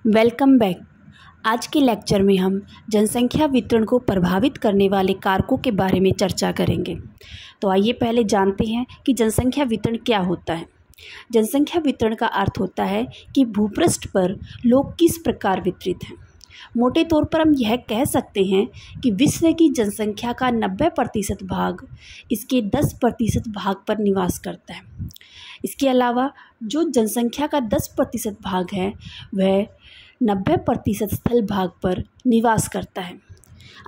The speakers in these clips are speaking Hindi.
Welcome back. आज के लेक्चर में हम जनसंख्या वितरण को प्रभावित करने वाले कारकों के बारे में चर्चा करेंगे। तो आइए पहले जानते हैं कि जनसंख्या वितरण क्या होता है। जनसंख्या वितरण का अर्थ होता है कि भूपृष्ठ पर लोग किस प्रकार वितरित हैं। मोटे तौर पर हम यह कह सकते हैं कि विश्व की जनसंख्या का 90% भाग इसके 10% भाग पर निवास करता है। इसके अलावा जो जनसंख्या का 10% भाग है वह 90% स्थल भाग पर निवास करता है।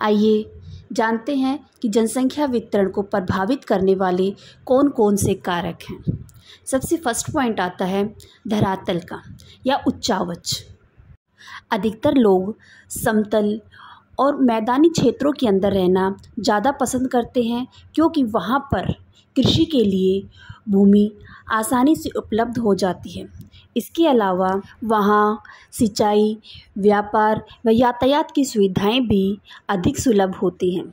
आइए जानते हैं कि जनसंख्या वितरण को प्रभावित करने वाले कौन कौन से कारक हैं। सबसे फर्स्ट पॉइंट आता है धरातल का या उच्चावच। अधिकतर लोग समतल और मैदानी क्षेत्रों के अंदर रहना ज़्यादा पसंद करते हैं, क्योंकि वहाँ पर कृषि के लिए भूमि आसानी से उपलब्ध हो जाती है। इसके अलावा वहाँ सिंचाई, व्यापार व यातायात की सुविधाएं भी अधिक सुलभ होती हैं।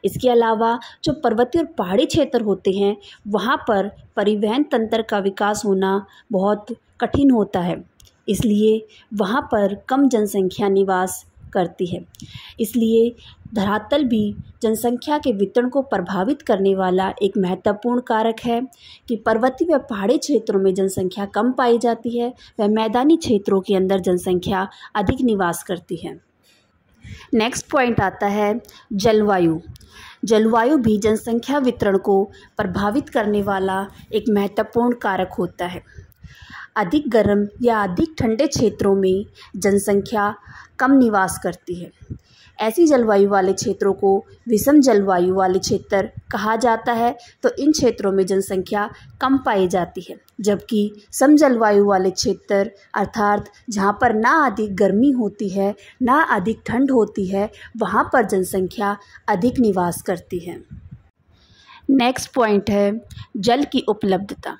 इसके अलावा जो पर्वतीय और पहाड़ी क्षेत्र होते हैं वहाँ पर परिवहन तंत्र का विकास होना बहुत कठिन होता है, इसलिए वहाँ पर कम जनसंख्या निवास करती है। इसलिए धरातल भी जनसंख्या के वितरण को प्रभावित करने वाला एक महत्वपूर्ण कारक है कि पर्वतीय व पहाड़ी क्षेत्रों में जनसंख्या कम पाई जाती है व मैदानी क्षेत्रों के अंदर जनसंख्या अधिक निवास करती है। नेक्स्ट पॉइंट आता है जलवायु। जलवायु भी जनसंख्या वितरण को प्रभावित करने वाला एक महत्वपूर्ण कारक होता है। अधिक गर्म या अधिक ठंडे क्षेत्रों में जनसंख्या कम निवास करती है। ऐसी जलवायु वाले क्षेत्रों को विषम जलवायु वाले क्षेत्र कहा जाता है। तो इन क्षेत्रों में जनसंख्या कम पाई जाती है, जबकि सम जलवायु वाले क्षेत्र अर्थात जहाँ पर ना अधिक गर्मी होती है ना अधिक ठंड होती है, वहाँ पर जनसंख्या अधिक निवास करती है। नेक्स्ट पॉइंट है जल की उपलब्धता।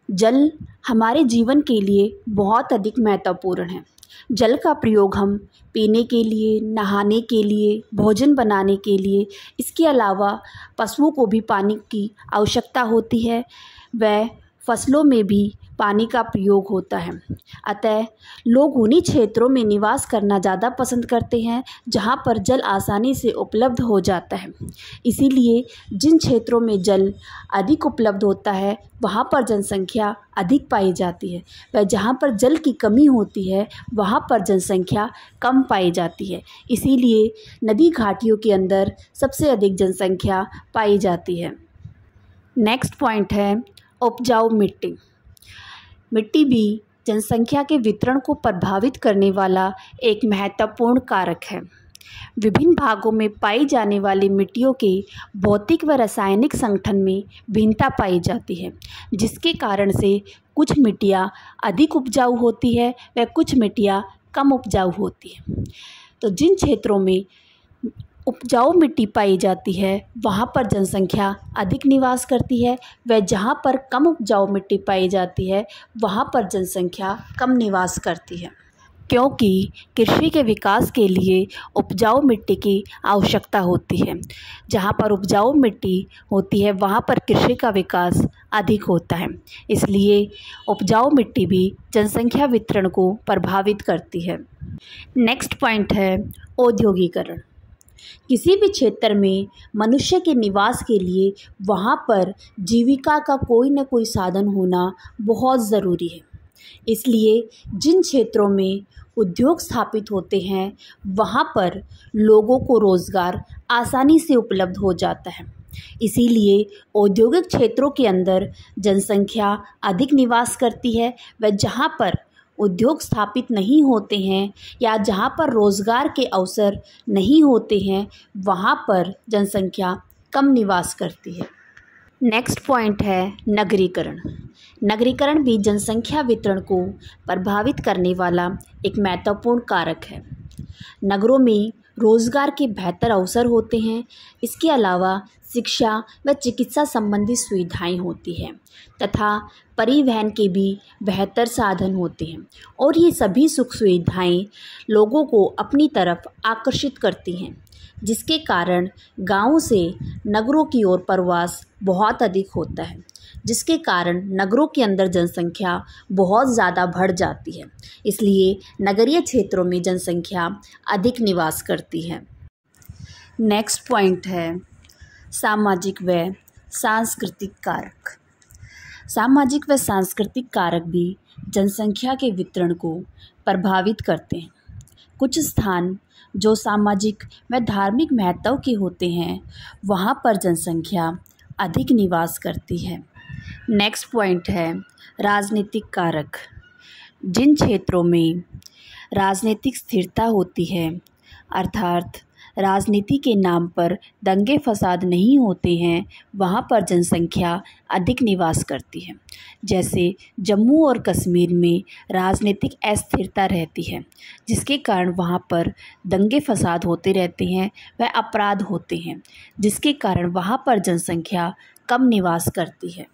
जल हमारे जीवन के लिए बहुत अधिक महत्वपूर्ण है। जल का प्रयोग हम पीने के लिए, नहाने के लिए, भोजन बनाने के लिए, इसके अलावा पशुओं को भी पानी की आवश्यकता होती है व फसलों में भी पानी का प्रयोग होता है। अतः लोग उन्हीं क्षेत्रों में निवास करना ज़्यादा पसंद करते हैं जहाँ पर जल आसानी से उपलब्ध हो जाता है। इसीलिए जिन क्षेत्रों में जल अधिक उपलब्ध होता है वहाँ पर जनसंख्या अधिक पाई जाती है व जहाँ पर जल की कमी होती है वहाँ पर जनसंख्या कम पाई जाती है। इसीलिए नदी घाटियों के अंदर सबसे अधिक जनसंख्या पाई जाती है। नेक्स्ट पॉइंट है उपजाऊ मिट्टी। मिट्टी भी जनसंख्या के वितरण को प्रभावित करने वाला एक महत्वपूर्ण कारक है। विभिन्न भागों में पाई जाने वाली मिट्टियों के भौतिक व रासायनिक संगठन में भिन्नता पाई जाती है, जिसके कारण से कुछ मिट्टियाँ अधिक उपजाऊ होती है व कुछ मिट्टियाँ कम उपजाऊ होती है। तो जिन क्षेत्रों में उपजाऊ मिट्टी पाई जाती है वहाँ पर जनसंख्या अधिक निवास करती है व जहाँ पर कम उपजाऊ मिट्टी पाई जाती है वहाँ पर जनसंख्या कम निवास करती है, क्योंकि कृषि के विकास के लिए उपजाऊ मिट्टी की आवश्यकता होती है। जहाँ पर उपजाऊ मिट्टी होती है वहाँ पर कृषि का विकास अधिक होता है। इसलिए उपजाऊ मिट्टी भी जनसंख्या वितरण को प्रभावित करती है। नेक्स्ट पॉइंट है औद्योगिकरण। किसी भी क्षेत्र में मनुष्य के निवास के लिए वहाँ पर जीविका का कोई न कोई साधन होना बहुत ज़रूरी है। इसलिए जिन क्षेत्रों में उद्योग स्थापित होते हैं वहाँ पर लोगों को रोज़गार आसानी से उपलब्ध हो जाता है। इसीलिए औद्योगिक क्षेत्रों के अंदर जनसंख्या अधिक निवास करती है व जहाँ पर उद्योग स्थापित नहीं होते हैं या जहाँ पर रोज़गार के अवसर नहीं होते हैं वहाँ पर जनसंख्या कम निवास करती है। नेक्स्ट पॉइंट है नगरीकरण। नगरीकरण भी जनसंख्या वितरण को प्रभावित करने वाला एक महत्वपूर्ण कारक है। नगरों में रोज़गार के बेहतर अवसर होते हैं। इसके अलावा शिक्षा व चिकित्सा संबंधी सुविधाएं होती हैं तथा परिवहन के भी बेहतर साधन होते हैं और ये सभी सुख सुविधाएं लोगों को अपनी तरफ आकर्षित करती हैं, जिसके कारण गाँव से नगरों की ओर प्रवास बहुत अधिक होता है। जिसके कारण नगरों के अंदर जनसंख्या बहुत ज़्यादा बढ़ जाती है। इसलिए नगरीय क्षेत्रों में जनसंख्या अधिक निवास करती है। नेक्स्ट पॉइंट है सामाजिक व सांस्कृतिक कारक। सामाजिक व सांस्कृतिक कारक भी जनसंख्या के वितरण को प्रभावित करते हैं। कुछ स्थान जो सामाजिक व धार्मिक महत्व के होते हैं वहाँ पर जनसंख्या अधिक निवास करती है। नेक्स्ट पॉइंट है राजनीतिक कारक। जिन क्षेत्रों में राजनीतिक स्थिरता होती है अर्थात राजनीति के नाम पर दंगे फसाद नहीं होते हैं वहाँ पर जनसंख्या अधिक निवास करती है। जैसे जम्मू और कश्मीर में राजनीतिक अस्थिरता रहती है जिसके कारण वहाँ पर दंगे फसाद होते रहते हैं व अपराध होते हैं जिसके कारण वहाँ पर जनसंख्या कम निवास करती है।